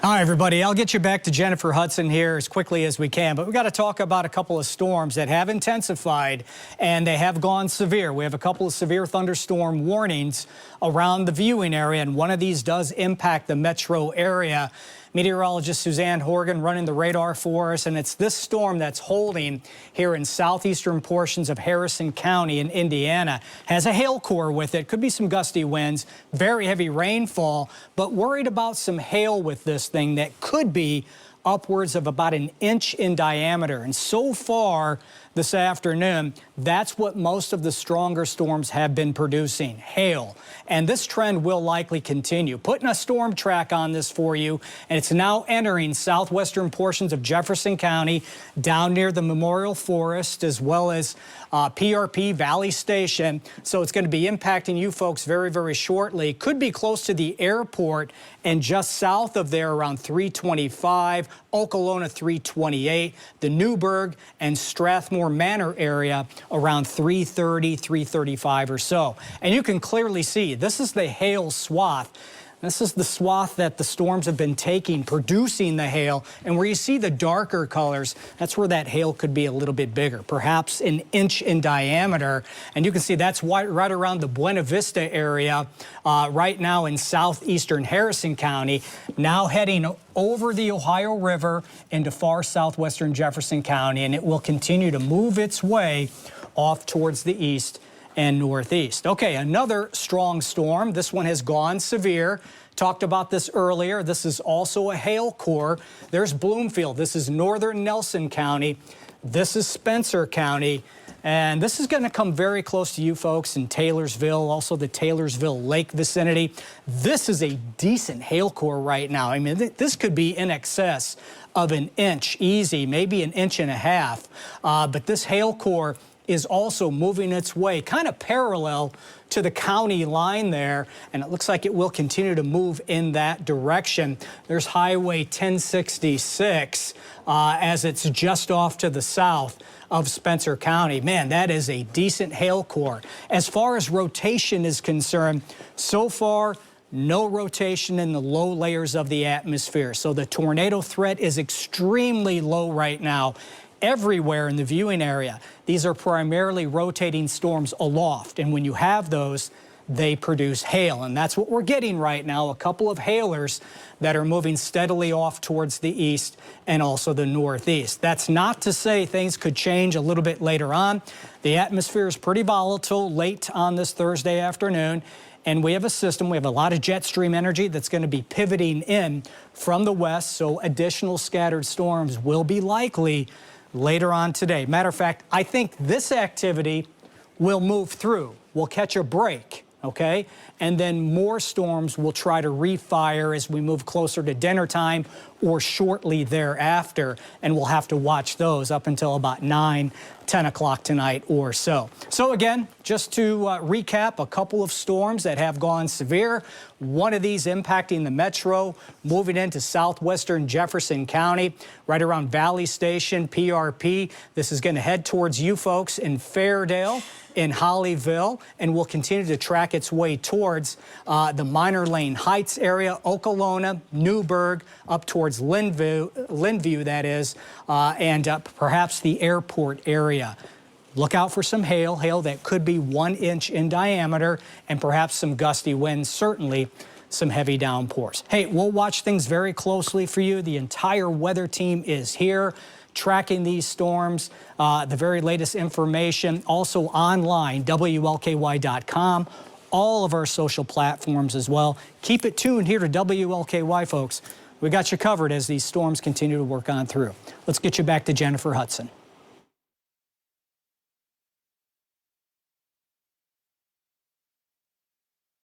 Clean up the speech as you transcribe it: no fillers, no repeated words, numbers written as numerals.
Hi, everybody. I'll get you back to Jennifer Hudson here as quickly as we can, but we've got to talk about a couple of storms that have intensified and they have gone severe. We have a couple of severe thunderstorm warnings around the viewing area, and one of these does impact the metro area. Meteorologist Suzanne Horgan running the radar for us, and it's this storm that's holding here in southeastern portions of Harrison County in Indiana. Has a hail core with it. Could be some gusty winds, very heavy rainfall, but worried about some hail with this thing that could be upwards of about an inch in diameter. And so far this afternoon, that's what most of the stronger storms have been producing, hail. And this trend will likely continue. Putting a storm track on this for you, and it's now entering southwestern portions of Jefferson County, down near the Memorial Forest, as well as PRP Valley Station. So it's going to be impacting you folks very, very shortly. Could be close to the airport and just south of there around 325, Okolona 328, the Newburgh and Strathmore Manor area around 330, 335 or so. And you can clearly see this is the hail swath. This is the swath that the storms have been taking, producing the hail. And where you see the darker colors, that's where that hail could be a little bit bigger, perhaps an inch in diameter. And you can see that's right around the Buena Vista area right now in southeastern Harrison County, now heading over the Ohio River into far southwestern Jefferson County, and it will continue to move its way off towards the east and northeast. Okay, another strong storm. This one has gone severe. Talked about this earlier. This is also a hail core. There's Bloomfield. This is northern Nelson County. This is Spencer County. And this is going to come very close to you folks in Taylorsville, also the Taylorsville Lake vicinity. This is a decent hail core right now. I mean, this could be in excess of an inch, easy, maybe an inch and a half. But this hail core is also moving its way kind of parallel to the county line there, and it looks like it will continue to move in that direction. There's Highway 1066 as it's just off to the south of Spencer County. Man, that is a decent hail core. As far as rotation is concerned, so far, no rotation in the low layers of the atmosphere. So the tornado threat is extremely low right now everywhere in the viewing area. These are primarily rotating storms aloft, and when you have those, they produce hail, and that's what we're getting right now, a couple of hailers that are moving steadily off towards the east and also the northeast. That's not to say things could change a little bit later on. The atmosphere is pretty volatile late on this Thursday afternoon, and we have a system, we have a lot of jet stream energy that's going to be pivoting in from the west, so additional scattered storms will be likely later on today. Matter of fact, I think this activity will move through. We'll catch a break, okay? And then more storms will try to refire as we move closer to dinner time or shortly thereafter, and we'll have to watch those up until about 9, 10 o'clock tonight or so. So again, just to recap, a couple of storms that have gone severe. One of these impacting the metro, moving into southwestern Jefferson County, right around Valley Station, PRP. This is going to head towards you folks in Fairdale, in Hollyville, and will continue to track its way towards the Minor Lane Heights area, Okolona, Newburgh, up towards Linview that is, and perhaps the airport area. Look out for some hail that could be 1 inch in diameter, and perhaps some gusty winds, certainly some heavy downpours. Hey, we'll watch things very closely for you. The entire weather team is here, tracking these storms, the very latest information, also online, WLKY.com, all of our social platforms as well. Keep it tuned here to WLKY, folks. We got you covered as these storms continue to work on through. Let's get you back to Jennifer Hudson.